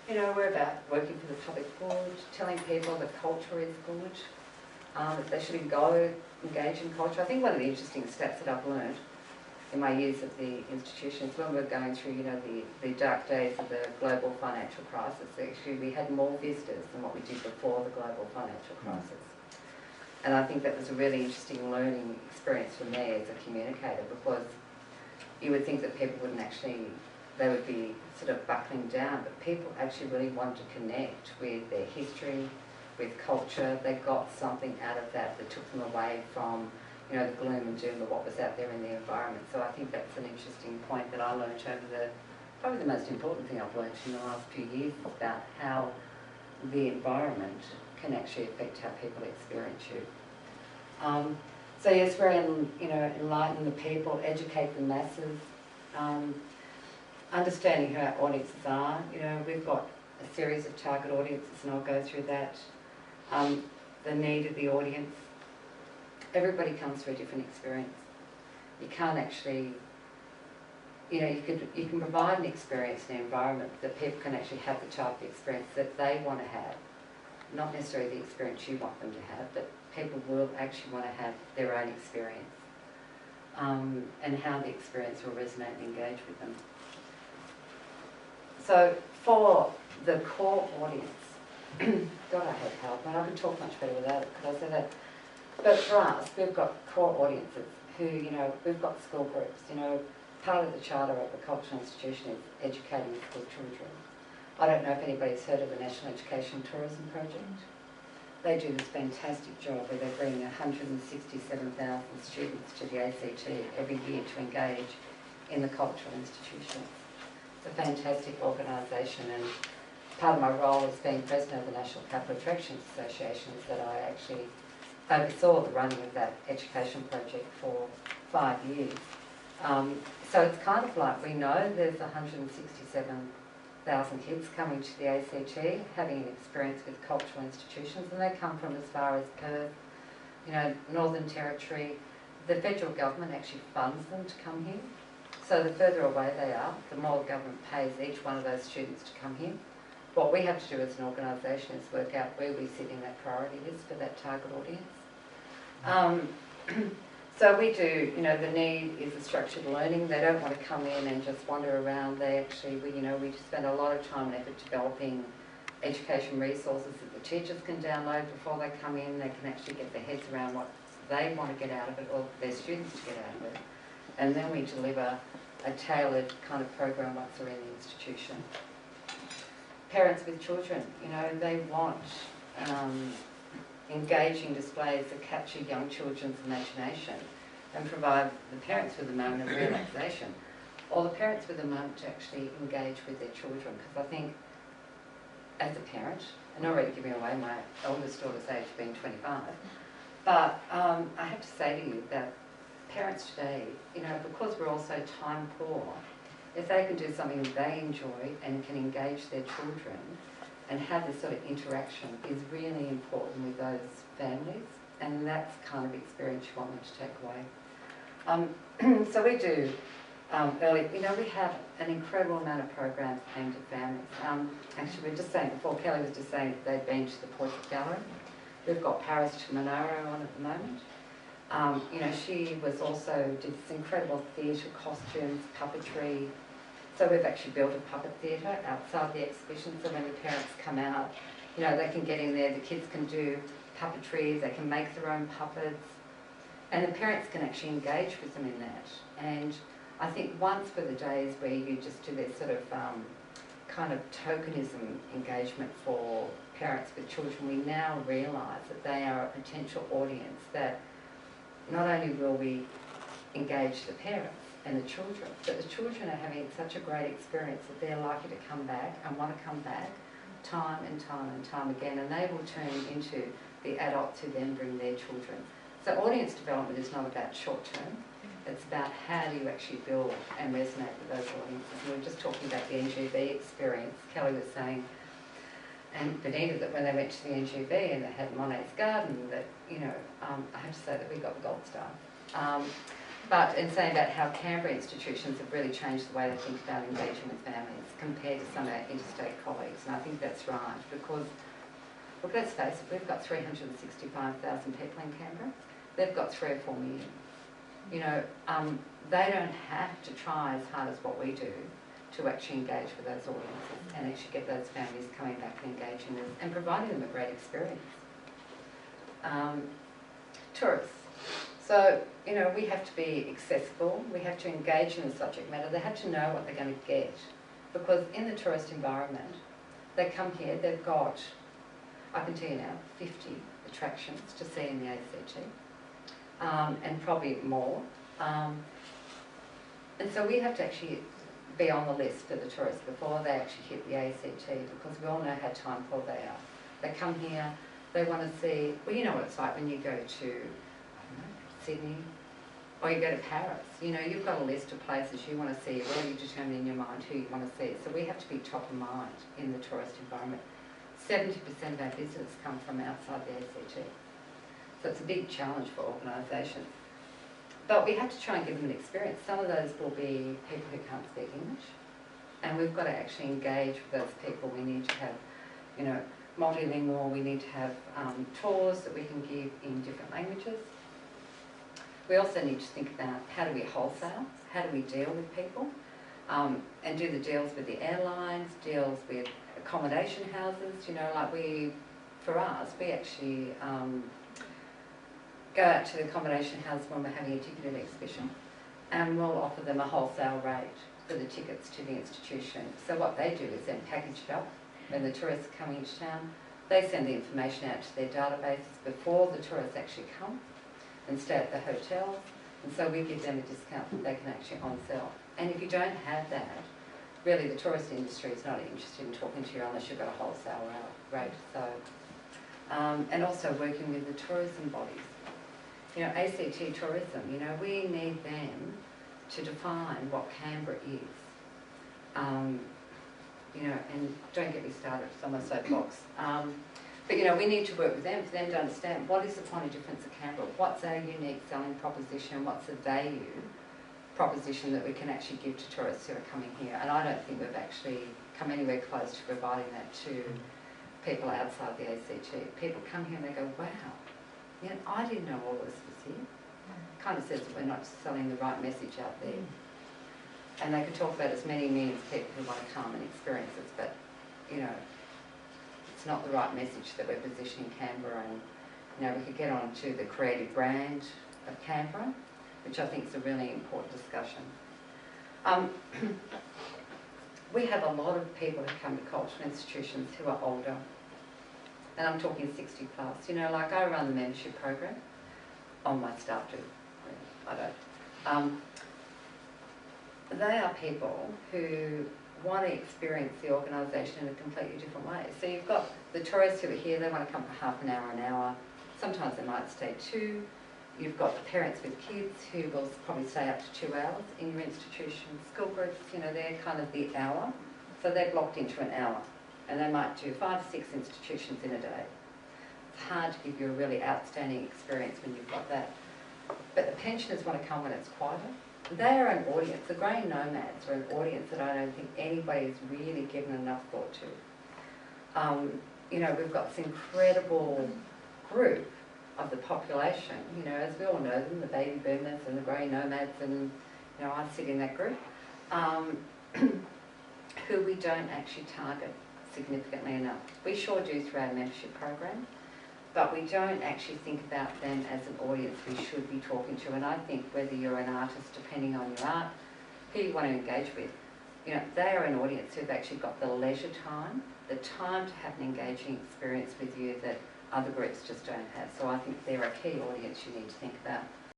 You know, we're about working for the public good, telling people that culture is good, that they should engage in culture. I think one of the interesting stats that I've learned in my years at the institution is when we were going through, you know, the dark days of the global financial crisis, actually we had more visitors than what we did before the global financial crisis. And I think that was a really interesting learning experience for me as a communicator, because you would think that people wouldn't actually, they would be sort of buckling down, but people actually really wanted to connect with their history, with culture. They got something out of that that took them away from, you know, the gloom and doom of what was out there in the environment. So I think that's an interesting point that I learned over probably the most important thing I've learned in the last few years about how the environment can actually affect how people experience you. So yes, we're enlighten the people, educate the masses, understanding who our audiences are. You know, we've got a series of target audiences, and I'll go through that. The need of the audience. Everybody comes through a different experience. You can't actually, you know, you can provide an experience in an environment that people can actually have the type of experience that they want to have, not necessarily the experience you want them to have, but people will actually want to have their own experience, and how the experience will resonate and engage with them. So for the core audience, God, I have help, and I can talk much better without it, because I say that. But for us, we've got core audiences who, you know, we've got school groups. You know, part of the charter of the cultural institution is educating school children. I don't know if anybody's heard of the National Education Tourism Project. They do this fantastic job where they're bringing 167,000 students to the ACT every year to engage in the cultural institution. It's a fantastic organisation, and part of my role as being president of the National Capital Attractions Association is that I actually oversaw the running of that education project for 5 years. So it's kind of like we know there's 167,000 kids coming to the ACT, having an experience with cultural institutions, and they come from as far as Perth, you know, Northern Territory. The federal government actually funds them to come here. So the further away they are, the more the government pays each one of those students to come here. What we have to do as an organisation is work out where we sit in that priority list for that target audience. So we do, you know, the need is a structured learning. They don't want to come in and just wander around. They actually, we spend a lot of time and effort developing education resources that the teachers can download before they come in. They can actually get their heads around what they want to get out of it, or their students to get out of it. And then we deliver a tailored kind of program once they're in the institution. Parents with children, you know, they want engaging displays that capture young children's imagination and provide the parents with a moment of relaxation, or the parents with a moment to actually engage with their children. Because I think, as a parent, and already giving away my oldest daughter's age being 25, but I have to say to you that parents today, you know, because we're also time poor, if they can do something they enjoy and can engage their children and have this sort of interaction, is really important with those families, and that's the kind of experience you want them to take away. So we do early, you know, we have an incredible amount of programs aimed at families. Actually, we were just saying before, Kelly was just saying that they've been to the Portrait Gallery. We've got Paris to Monaro on at the moment. You know, she was also did this incredible theatre, costumes, puppetry. So we've actually built a puppet theatre outside the exhibition, so when the parents come out, you know, they can get in there, the kids can do puppetry, they can make their own puppets, and the parents can actually engage with them in that. And I think once were the days where you just do this sort of kind of tokenism engagement for parents with children. We now realise that they are a potential audience that not only will we engage the parents and the children, but the children are having such a great experience that they're likely to come back and want to come back time and time and time again, and they will turn into the adults who then bring their children. So audience development is not about short term, it's about how do you actually build and resonate with those audiences. And we were just talking about the NGV experience. Kelly was saying, and Benita, that when they went to the NGV and they had Monet's Garden, that, you know, I have to say that we got the gold star. But in saying about how Canberra institutions have really changed the way they think about engaging with families compared to some of our interstate colleagues. and I think that's right, because, look, let's face it, we've got 365,000 people in Canberra. They've got 3 or 4 million. You know, they don't have to try as hard as what we do to actually engage with those audiences and actually get those families coming back and engaging with and providing them a great experience. Tourists. So, you know, we have to be accessible, we have to engage in the subject matter, they have to know what they're going to get. Because in the tourist environment, they come here, they've got, I can tell you now, 50 attractions to see in the ACT, and probably more. And so we have to actually be on the list for the tourists before they actually hit the ACT, because we all know how time poor they are. They come here, they want to see, well, you know what it's like when you go to, I don't know, Sydney, or you go to Paris. You know, you've got a list of places you want to see, where you determine in your mind who you want to see. So we have to be top of mind in the tourist environment. 70% of our visitors come from outside the ACT. So it's a big challenge for organisations. But we have to try and give them an experience. Some of those will be people who can't speak English. And we've got to actually engage with those people. We need to have, you know, multilingual. We need to have tours that we can give in different languages. We also need to think about how do we wholesale, how do we deal with people, and do the deals with the airlines, deals with accommodation houses. You know, like for us, we actually go out to the accommodation house when we're having a ticketed exhibition, and we'll offer them a wholesale rate for the tickets to the institution. So what they do is then package it up. When the tourists come into town, they send the information out to their databases before the tourists actually come and stay at the hotels, and so we give them a discount that they can actually on-sell. And if you don't have that, really the tourist industry is not interested in talking to you unless you've got a wholesale rate. So, and also working with the tourism bodies. You know, ACT tourism, you know, we need them to define what Canberra is. You know, and don't get me started, it's on my soapbox. But, you know, we need to work with them for them to understand what is the point of difference of Canberra, what's our unique selling proposition, what's the value proposition that we can actually give to tourists who are coming here. And I don't think we've actually come anywhere close to providing that to people outside the ACT. People come here and they go, wow, you know, I didn't know all this was here. Kind of says that we're not selling the right message out there. And they could talk about as many millions of people who want to come and experience this, but, you know, it's not the right message that we're positioning Canberra. And, you know, we could get on to the creative brand of Canberra, which I think is a really important discussion. We have a lot of people who come to cultural institutions who are older, and I'm talking 60 plus. You know, like I run the membership program, on my staff do, I don't. They are people who want to experience the organisation in a completely different way. So you've got the tourists who are here, they want to come for half an hour. Sometimes they might stay 2. You've got the parents with kids who will probably stay up to 2 hours in your institution. School groups, you know, they're kind of the hour. So they're blocked into an hour. And they might do 5 to 6 institutions in a day. It's hard to give you a really outstanding experience when you've got that. But the pensioners want to come when it's quieter. They are an audience. The grey nomads are an audience that I don't think anybody's really given enough thought to. You know, we've got this incredible group of the population, you know, as we all know them, the baby boomers and the grey nomads, and, you know, I sit in that group, who we don't actually target significantly enough. We sure do through our membership program, but we don't actually think about them as an audience we should be talking to. And I think whether you're an artist, depending on your art, who you want to engage with, you know, they are an audience who've actually got the leisure time, the time to have an engaging experience with you that other groups just don't have. So I think they're a key audience you need to think about.